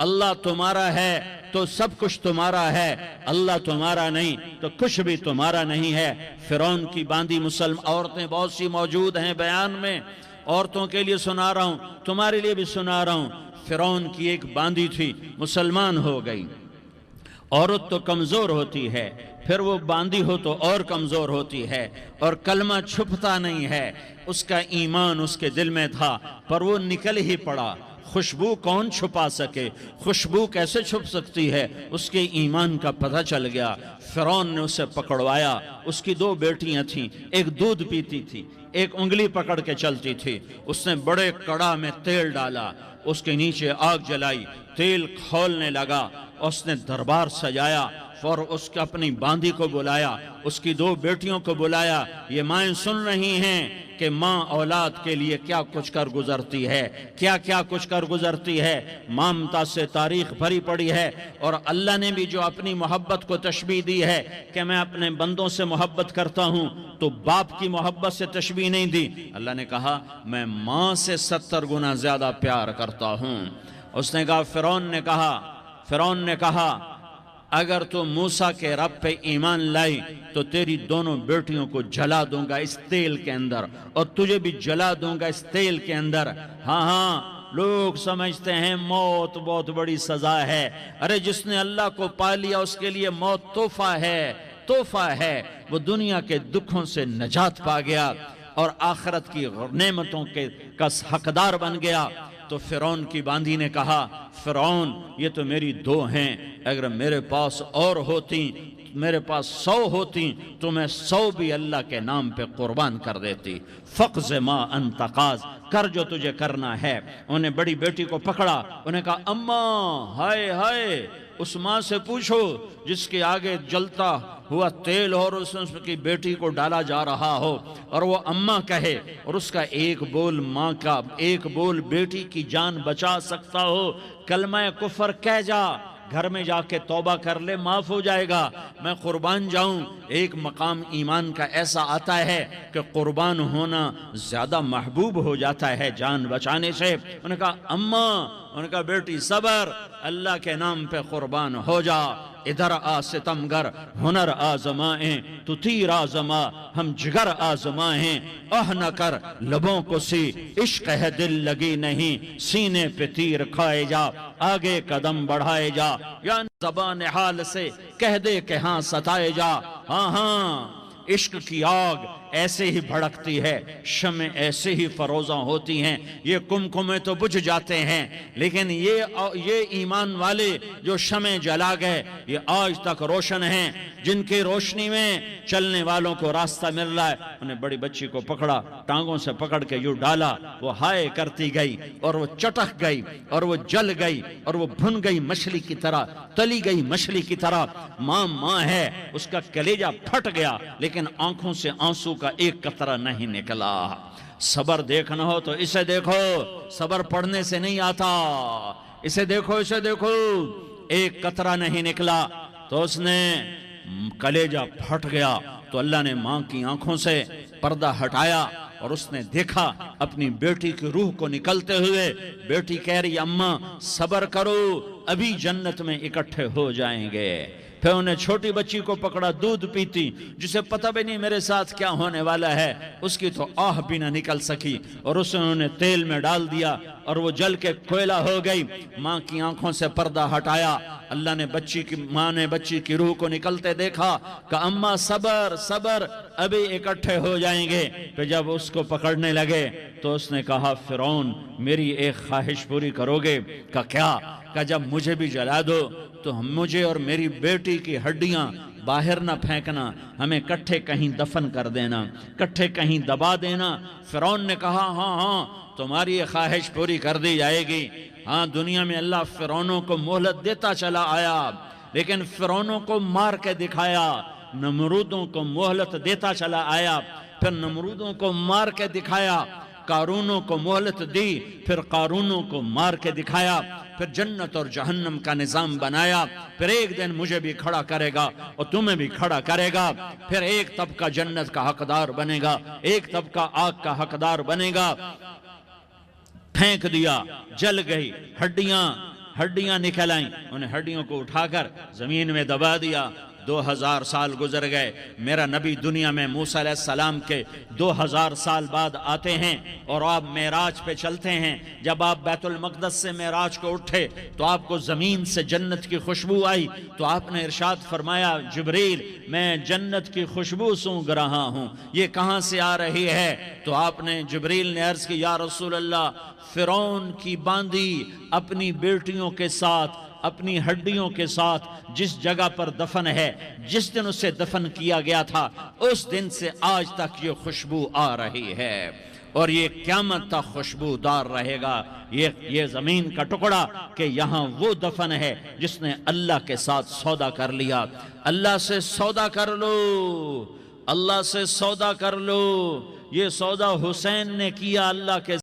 اللہ تمہارا ہے تو سب کچھ تمہارا ہے، اللہ تمہارا نہیں تو کچھ بھی تمہارا نہیں ہے۔ فرعون کی باندھی مسلم عورتیں بہت سی موجود ہیں بیان میں، عورتوں کے لیے سنا رہا ہوں، تمہارے لیے بھی سنا رہا ہوں۔ فرعون کی ایک باندھی تھی، مسلمان ہو گئی۔ عورت تو کمزور ہوتی ہے، پھر وہ باندھی ہو تو اور کمزور ہوتی ہے، اور کلمہ چھپتا نہیں ہے۔ اس کا ایمان اس کے دل میں تھا، پر وہ نکل ہی پڑا۔ خوشبو کون چھپا سکے؟ خوشبو کیسے چھپ سکتی ہے؟ اس کے ایمان کا پتہ چل گیا۔ فرعون نے اسے پکڑوایا۔ اس کی 2 بیٹیاں تھیں، ایک دودھ پیتی تھی، ایک انگلی پکڑ کے چلتی تھی۔ اس نے بڑے کڑا میں تیل ڈالا، اس کے نیچے آگ جلائی، تیل کھولنے لگا۔ اس نے دربار سجایا اور اس کے اپنی باندھی کو بلایا، اس کی 2 بیٹیوں کو بلایا۔ یہ مائیں سن رہی ہیں کہ ماں اولاد کے لیے کیا کچھ کر گزرتی ہے، کیا کچھ کر گزرتی ہے۔ مامتا سے تاریخ بھری پڑی ہے، اور اللہ نے بھی جو اپنی محبت کو تشبیہ دی ہے کہ میں اپنے بندوں سے محبت کرتا ہوں، تو باپ کی محبت سے تشبیہ نہیں دی۔ اللہ نے کہا میں ماں سے 70 گنا زیادہ پیار کرتا ہوں۔ اس نے کہا فرعون نے کہا اگر تو موسیٰ کے رب پہ ایمان لائی تو تیری دونوں بیٹیوں کو جلا دوں گا اس تیل کے اندر، اور تجھے بھی جلا دوں گا اس تیل کے اندر۔ ہاں لوگ سمجھتے ہیں موت بہت بڑی سزا ہے۔ ارے جس نے اللہ کو پا لیا اس کے لیے موت تحفہ ہے۔ وہ دنیا کے دکھوں سے نجات پا گیا اور آخرت کی نعمتوں کا حقدار بن گیا۔ تو فرعون کی باندھی نے کہا فرعون یہ تو میری 2 ہیں، اگر میرے پاس اور ہوتی، میرے پاس 100 ہوتی تو میں 100 بھی اللہ کے نام پہ قربان کر دیتی۔ فقض ما انت قاض، کر جو تجھے کرنا ہے۔ انہیں بڑی بیٹی کو پکڑا، انہیں کہا اماں ہائے اس ماں سے پوچھو جس کے آگے جلتا ہوا تیل اور اس کی بیٹی کو ڈالا جا رہا ہو، اور وہ اماں کہے، اور اس کا ایک بول ماں کا، ایک بول بیٹی کی جان بچا سکتا ہو۔ کلمہ کفر کہہ جا، گھر میں جا کے توبہ کر لے، معاف ہو جائے گا۔ میں قربان جاؤں۔ ایک مقام ایمان کا ایسا آتا ہے کہ قربان ہونا زیادہ محبوب ہو جاتا ہے جان بچانے سے۔ انہوں نے کہا اماں، انہوں نے کہا بیٹی صبر، اللہ کے نام پہ قربان ہو جا۔ ادھر آ ستمگر، ہنر آزمائیں تو تیر آزما، ہم جگر آزمائیں نہ کر لبوں کو سی، عشق ہے دل لگی نہیں، سینے پہ تیر کھائے جا، آگے قدم بڑھائے جا، یا زبان حال سے کہہ دے کہ ہاں ستائے جا۔ ہاں عشق کی آگ ایسے ہی بھڑکتی ہے، شمع ایسے ہی فروزاں ہوتی ہیں، یہ کمکمے تو بجھ جاتے ہیں، لیکن یہ ایمان والے جو شمع جلا گئے یہ آج تک روشن ہیں، جن کی روشنی میں چلنے والوں کو راستہ مل رہا ہے۔ انہیں بڑی بچی کو پکڑا، ٹانگوں سے پکڑ کے یوں ڈالا، وہ ہائے کرتی گئی اور وہ چٹک گئی اور وہ جل گئی اور وہ بھن گئی مچھلی کی طرح، تلی گئی مچھلی کی طرح۔ ماں ہے، اس کا کلیجہ پھٹ گیا، لیکن آنکھوں سے آنسو کا ایک قطرہ نہیں نکلا۔ صبر دیکھنا ہو تو اسے دیکھو، صبر پڑھنے سے نہیں آتا، اسے دیکھو ایک قطرہ نہیں نکلا تو اس نے کلیجہ پھٹ گیا۔ تو اللہ نے ماں کی آنکھوں سے پردہ ہٹایا اور اس نے دیکھا اپنی بیٹی کی روح کو نکلتے ہوئے۔ بیٹی کہہ رہی اماں صبر کرو، ابھی جنت میں اکٹھے ہو جائیں گے۔ پھر انہیں چھوٹی بچی کو پکڑا، دودھ پیتی، جسے پتہ بھی نہیں میرے ساتھ کیا ہونے والا ہے، اس کی تو آہ بھی نہ نکل سکی، اور اسے انہوں نے تیل میں ڈال دیا اور وہ جل کے کوئلہ ہو گئی۔ ماں کی آنکھوں سے پردہ ہٹایا، اللہ نے ماں نے بچی کی روح کو نکلتے دیکھا کہ اماں صبر ابھی اکٹھے ہو جائیں گے۔ پھر جب اس کو پکڑنے لگے تو اس نے کہا فرعون میری ایک خواہش پوری کرو گے؟ کیا؟ کہ جب مجھے بھی جلا دو تو مجھے اور میری بیٹی کی ہڈیاں باہر نہ پھینکنا، ہمیں کٹھے کہیں دفن کر دینا، کٹھے کہیں دبا دینا۔ فرعون نے کہا ہاں تمہاری یہ خواہش پوری کر دی جائے گی۔ ہاں دنیا میں اللہ فرعونوں کو مہلت دیتا چلا آیا، لیکن فرعونوں کو مار کے دکھایا۔ نمرودوں کو مہلت دیتا چلا آیا، پھر نمرودوں کو مار کے دکھایا۔ قارونوں کو مہلت دی، پھر قارونوں کو مار کے دکھایا۔ پھر جنت اور جہنم کا نظام بنایا۔ پھر ایک دن مجھے بھی کھڑا کرے گا اور تمہیں بھی کھڑا کرے گا۔ پھر ایک طبقہ جنت کا حقدار بنے گا، ایک طبقہ آگ کا حقدار بنے گا۔ پھینک دیا، جل گئی، ہڈیاں نکل آئیں، انہیں ہڈیوں کو اٹھا کر زمین میں دبا دیا۔ 2000 سال گزر گئے، میرا نبی دنیا میں موسیٰ علیہ السلام کے 2000 سال بعد آتے ہیں اور آپ معراج پہ چلتے ہیں۔ جب آپ بیت المقدس سے معراج کو اٹھے تو آپ کو زمین سے جنت کی خوشبو آئی، تو آپ نے ارشاد فرمایا جبریل میں جنت کی خوشبو سونگ رہا ہوں، یہ کہاں سے آ رہی ہے؟ تو آپ نے جبریل نے عرض کی یا رسول اللہ، فرعون کی باندی اپنی بیٹیوں کے ساتھ، اپنی ہڈیوں کے ساتھ جس جگہ پر دفن ہے، جس دن اسے دفن کیا گیا تھا، اس دن سے آج تک یہ خوشبو آ رہی ہے اور یہ قیامت تک خوشبودار رہے گا۔ یہ زمین کا ٹکڑا کہ یہاں وہ دفن ہے جس نے اللہ کے ساتھ سودا کر لیا۔ اللہ سے سودا کر لو، اللہ سے سودا کر لو۔ یہ سودا حسین نے کیا اللہ کے